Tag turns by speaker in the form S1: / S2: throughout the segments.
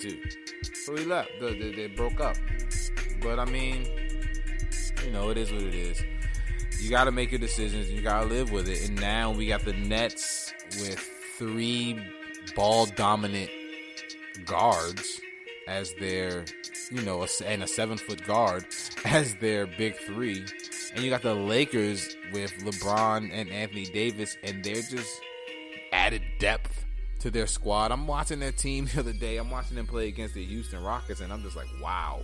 S1: too. So he left. They broke up. But I mean, it is what it is. You got to make your decisions. And you got to live with it. And now we got the Nets with 3 ball dominant guards as their, and a 7-foot guard as their big 3. And you got the Lakers with LeBron and Anthony Davis, and they're just added depth to their squad. I'm watching their team the other day. I'm watching them play against the Houston Rockets, and I'm just like, wow,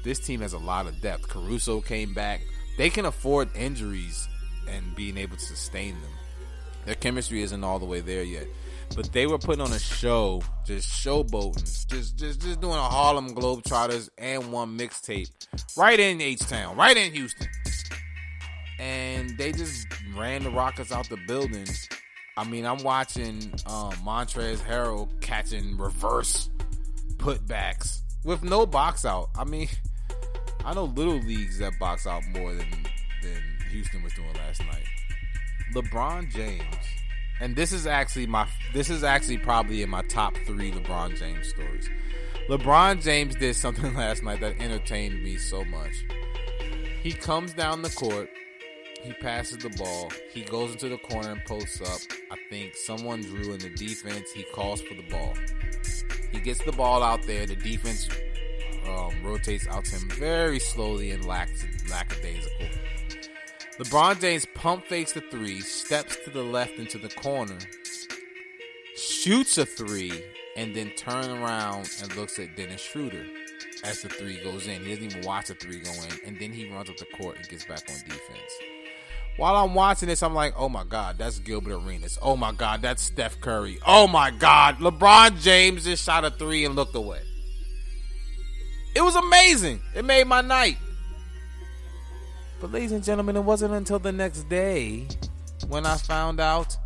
S1: this team has a lot of depth. Caruso came back. They can afford injuries and being able to sustain them. Their chemistry isn't all the way there yet. But they were putting on a show, just showboating, just doing a Harlem Globetrotters and one mixtape right in H-Town, right in Houston. And they just ran the Rockets out the building. I mean, I'm watching Montrezl Harrell catching reverse putbacks with no box out. I mean, I know little leagues that box out more than Houston was doing last night. LeBron James, and this is actually probably in my top 3 LeBron James stories. LeBron James did something last night that entertained me so much. He comes down the court. He passes the ball. He goes into the corner and posts up. I think someone drew in the defense. He calls for the ball. He gets the ball out there. The defense rotates out to him very slowly and lackadaisical. LeBron James pump fakes the 3, steps to the left into the corner, shoots a 3, and then turns around and looks at Dennis Schroeder as the 3 goes in. He doesn't even watch the 3 go in, and then he runs up the court and gets back on defense. While I'm watching this, I'm like, oh my God, that's Gilbert Arenas. Oh my God, that's Steph Curry. Oh my God, LeBron James just shot a 3 and looked away. It was amazing. It made my night. But ladies and gentlemen, it wasn't until the next day when I found out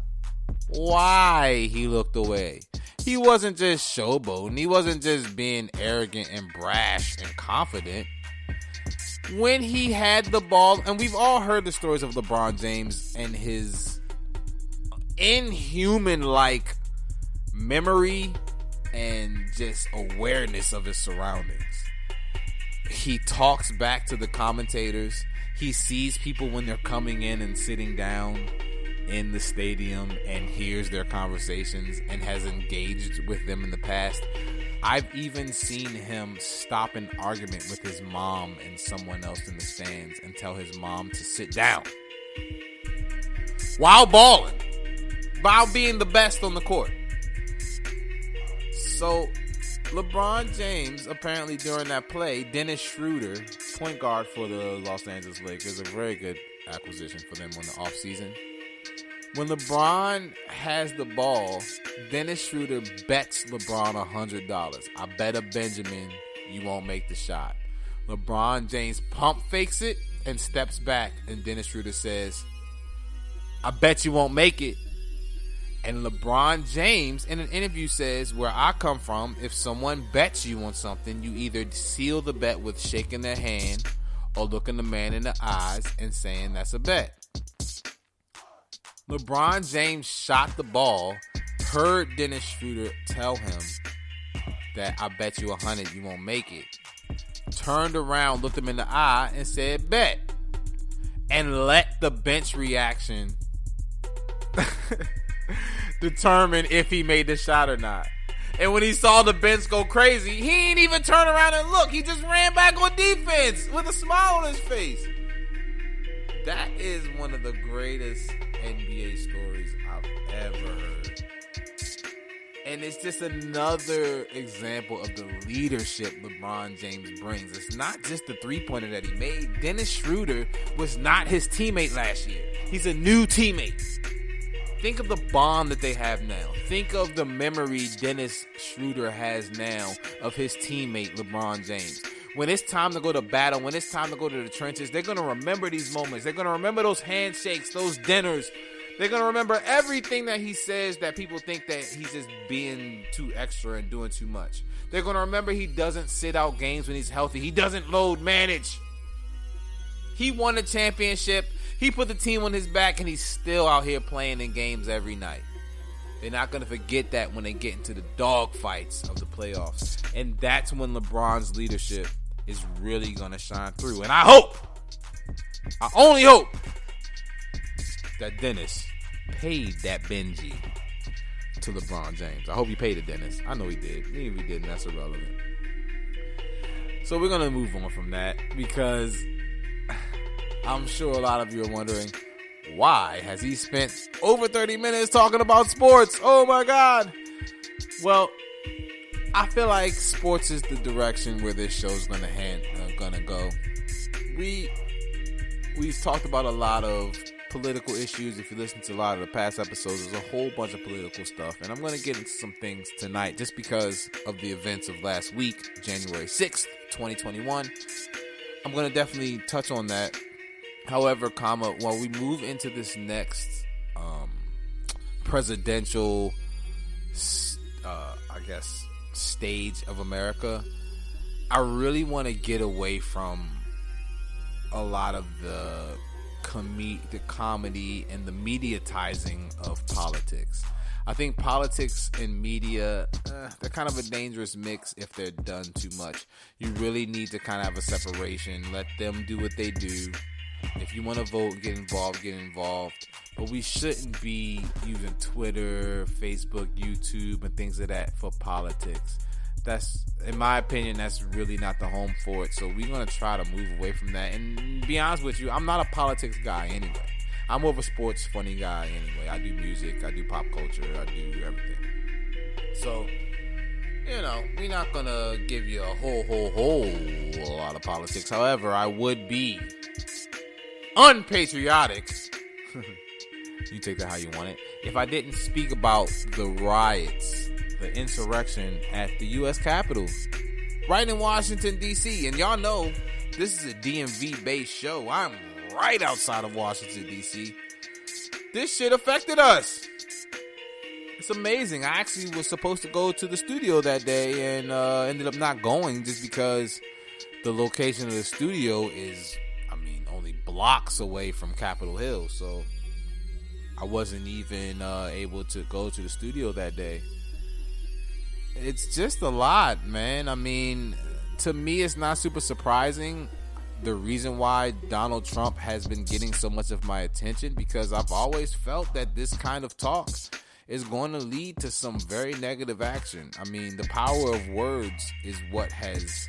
S1: why he looked away. He wasn't just showboating. He wasn't just being arrogant and brash and confident. When he had the ball, and we've all heard the stories of LeBron James and his inhuman-like memory and just awareness of his surroundings. He talks back to the commentators. He sees people when they're coming in and sitting down in the stadium and hears their conversations and has engaged with them in the past. I've even seen him stop an argument with his mom and someone else in the stands and tell his mom to sit down while balling, while being the best on the court. So LeBron James, apparently during that play, Dennis Schroeder, point guard for the Los Angeles Lakers, a very good acquisition for them on the offseason. When LeBron has the ball, Dennis Schroeder bets LeBron $100. I bet a Benjamin you won't make the shot. LeBron James pump fakes it and steps back, and Dennis Schroeder says, I bet you won't make it. And LeBron James in an interview says, where I come from, if someone bets you on something, you either seal the bet with shaking their hand or looking the man in the eyes and saying that's a bet. LeBron James shot the ball, heard Dennis Schroeder tell him that I bet you 100 you won't make it, turned around, looked him in the eye and said bet, and let the bench reaction determine if he made the shot or not. And when he saw the bench go crazy, he ain't even turn around and look. He just ran back on defense with a smile on his face. That is one of the greatest NBA stories I've ever heard. And it's just another example of the leadership LeBron James brings. It's not just the three-pointer that he made. Dennis Schroeder was not his teammate last year. He's a new teammate. Think of the bond that they have now. Think of the memory Dennis Schroeder has now of his teammate LeBron James. When it's time to go to battle, when it's time to go to the trenches, they're going to remember these moments. They're going to remember those handshakes, those dinners. They're going to remember everything that he says that people think that he's just being too extra and doing too much. They're going to remember he doesn't sit out games when he's healthy. He doesn't load manage. He won a championship. He put the team on his back, and he's still out here playing in games every night. They're not going to forget that when they get into the dog fights of the playoffs. And that's when LeBron's leadership is really going to shine through. And I only hope that Dennis paid that Benji to LeBron James. I hope he paid it, Dennis. I know he did. Even if he didn't, that's irrelevant. So we're going to move on from that because I'm sure a lot of you are wondering, why has he spent over 30 minutes talking about sports? Oh my God. Well, I feel like sports is the direction where this show's gonna go. We've talked about a lot of political issues. If you listen to a lot of the past episodes, there's a whole bunch of political stuff, and I'm gonna get into some things tonight just because of the events of last week, January 6th, 2021. I'm gonna definitely touch on that. However, while we move into this next presidential, stage of America, I really want to get away from a lot of the comedy and the mediatizing of politics. I think politics and media, they're kind of a dangerous mix if they're done too much. You really need to kind of have a separation. Let them do what they do. If you want to vote and get involved. But we shouldn't be using Twitter, Facebook, YouTube, and things like that for politics. That's, in my opinion, that's really not the home for it. So we're going to try to move away from that. And be honest with you, I'm not a politics guy anyway. I'm more of a sports funny guy anyway. I do music, I do pop culture, I do everything. So, we're not going to give you a whole lot of politics. However, I would be unpatriotic. You take that how you want it. If I didn't speak about the riots, the insurrection at the U.S. Capitol, right in Washington, D.C. And y'all know this is a DMV-based show. I'm right outside of Washington, D.C. This shit affected us. It's amazing. I actually was supposed to go to the studio that day and ended up not going just because the location of the studio is, only blocks away from Capitol Hill. So I wasn't even able to go to the studio that day. It's just a lot, man. To me, it's not super surprising the reason why Donald Trump has been getting so much of my attention, because I've always felt that this kind of talk is going to lead to some very negative action. The power of words is what has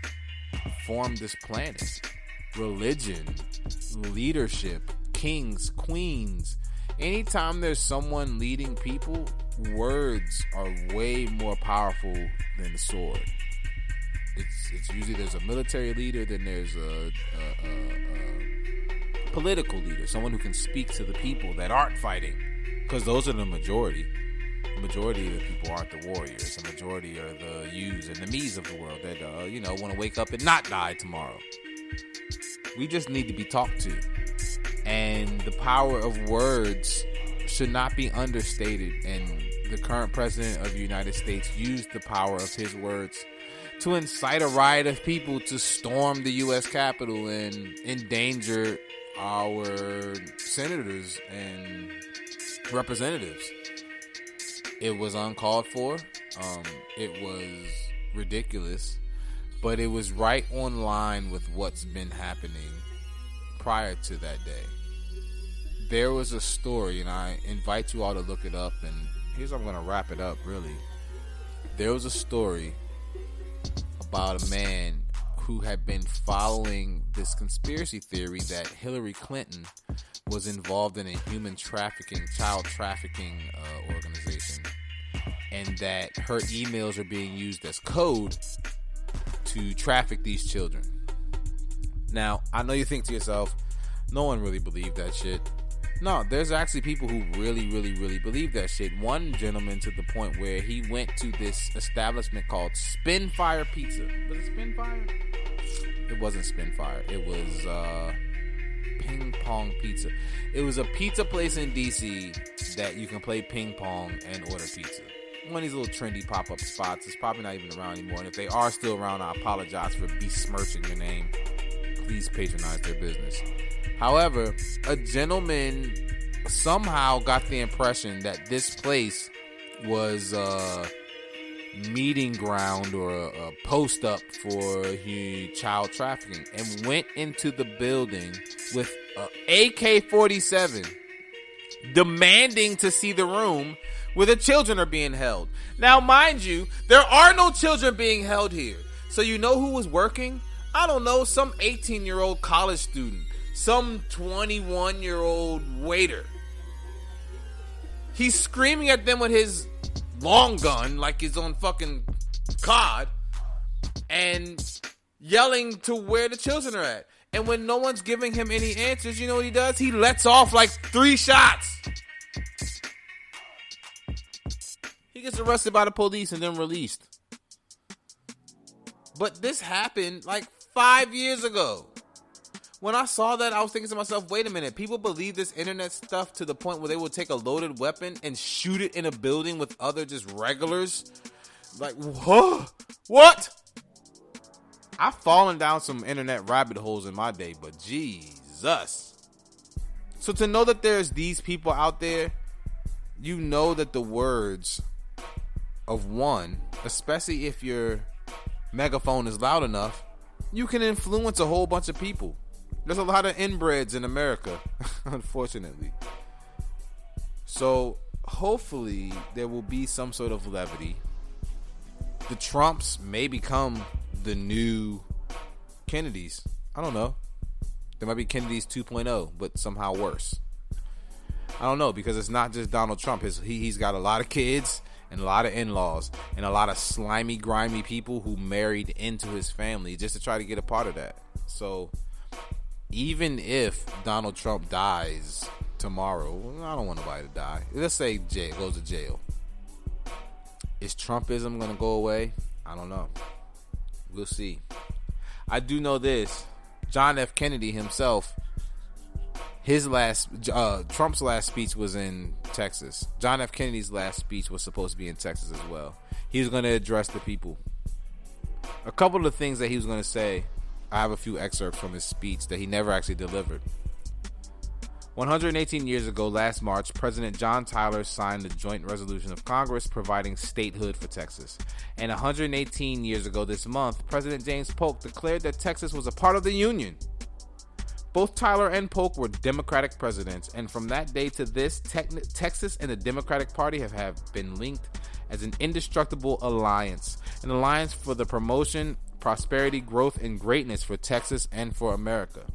S1: formed this planet. Religion, leadership, kings, queens. Anytime there's someone leading people, words are way more powerful than the sword. It's usually there's a military leader, then there's a political leader, someone who can speak to the people that aren't fighting, because those are the majority. The majority of the people aren't the warriors. The majority are the yous and the me's of the world that want to wake up and not die tomorrow. We just need to be talked to. And the power of words should not be understated. And the current president of the United States used the power of his words to incite a riot of people to storm the U.S. Capitol and endanger our senators and representatives. It was uncalled for. It was ridiculous. But it was right on line with what's been happening prior to that day. There was a story, and I invite you all to look it up, and here's how I'm going to wrap it up, really. There was a story about a man who had been following this conspiracy theory that Hillary Clinton was involved in a human trafficking, child trafficking organization, and that her emails are being used as code to traffic these children. Now, I know you think to yourself, no one really believed that shit. No, there's actually people who really believe that shit. One gentleman to the point where he went to this establishment called Spinfire Pizza. Was it Spinfire? It wasn't Spinfire. It was Ping Pong Pizza. It was a pizza place in DC that you can play ping pong and order pizza. One of these little trendy pop-up spots. It's probably not even around anymore. And if they are still around, I apologize for besmirching your name. Please patronize their business. However, a gentleman somehow got the impression that this place was a meeting ground or a post up for child trafficking, and went into the building with an AK-47 demanding to see the room where the children are being held. Now, mind you, there are no children being held here. So you know who was working? I don't know, some 18-year-old college student, some 21-year-old waiter. He's screaming at them with his long gun like he's on fucking COD and yelling to where the children are at. And when no one's giving him any answers, you know what he does? He lets off like 3 shots. He gets arrested by the police and then released. But this happened like 5 years ago. When I saw that, I was thinking to myself, wait a minute. People believe this internet stuff to the point where they will take a loaded weapon and shoot it in a building with other just regulars? Like, what? I've fallen down some internet rabbit holes in my day, but Jesus. So to know that there's these people out there, you know that the words of one, especially if your megaphone is loud enough, you can influence a whole bunch of people. There's a lot of inbreds in America, unfortunately. So hopefully there will be some sort of levity. The Trumps may become the new Kennedys. I don't know. There might be Kennedys 2.0, but somehow worse. I don't know, because it's not just Donald Trump. He's got a lot of kids and a lot of in-laws and a lot of slimy, grimy people who married into his family just to try to get a part of that. So even if Donald Trump dies tomorrow, I don't want nobody to die. Let's say goes to jail. Is Trumpism going to go away? I don't know. We'll see. I do know this. John F. Kennedy himself, Trump's last speech was in Texas. John F. Kennedy's last speech was supposed to be in Texas as well. He was going to address the people. A couple of the things that he was going to say, I have a few excerpts from his speech that he never actually delivered. 118 years ago, last March, President John Tyler signed the joint resolution of Congress providing statehood for Texas. And 118 years ago this month, President James Polk declared that Texas was a part of the Union. Both Tyler and Polk were Democratic presidents, and from that day to this, Texas and the Democratic Party have been linked as an indestructible alliance. An alliance for the promotion, prosperity, growth, and greatness for Texas and for America.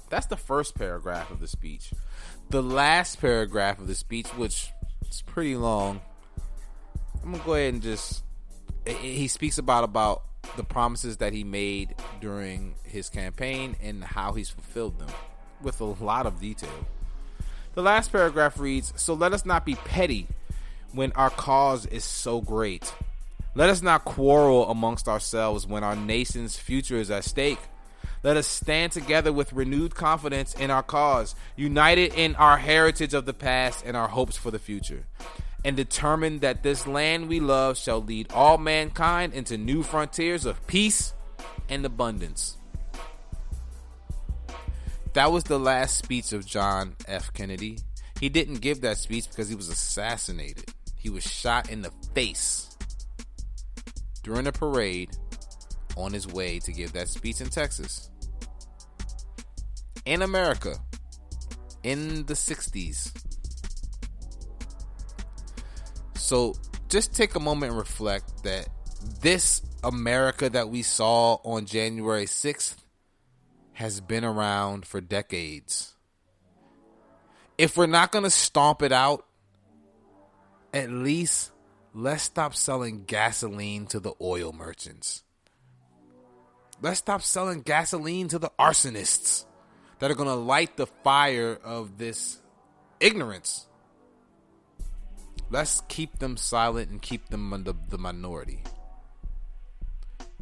S1: That's the first paragraph of the speech. The last paragraph of the speech, which is pretty long, I'm going to go ahead and he speaks about the promises that he made during his campaign and how he's fulfilled them with a lot of detail. The last paragraph reads, "So let us not be petty when our cause is so great. Let us not quarrel amongst ourselves when our nation's future is at stake. Let us stand together with renewed confidence in our cause, united in our heritage of the past and our hopes for the future, and determined that this land we love shall lead all mankind into new frontiers of peace and abundance." That was the last speech of John F. Kennedy. He didn't give that speech because he was assassinated. He was shot in the face during a parade on his way to give that speech in Texas. In America, in the 60s. So just take a moment and reflect that this America that we saw on January 6th has been around for decades. If we're not going to stomp it out, at least let's stop selling gasoline to the oil merchants. Let's stop selling gasoline to the arsonists that are going to light the fire of this ignorance. Let's keep them silent and keep them under the minority.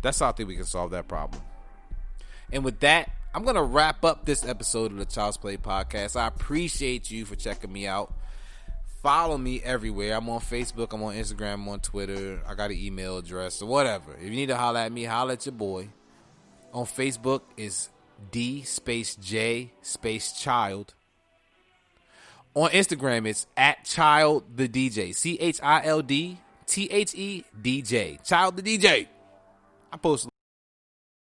S1: That's how I think we can solve that problem. And with that, I'm going to wrap up this episode of the Child's Play Podcast. I appreciate you for checking me out. Follow me everywhere. I'm on Facebook, I'm on Instagram, I'm on Twitter. I got an email address or whatever. If you need to holler at me, holler at your boy. On Facebook is D_J_Child. On Instagram, it's at Child the DJ. ChildTheDJ. Child the DJ. I post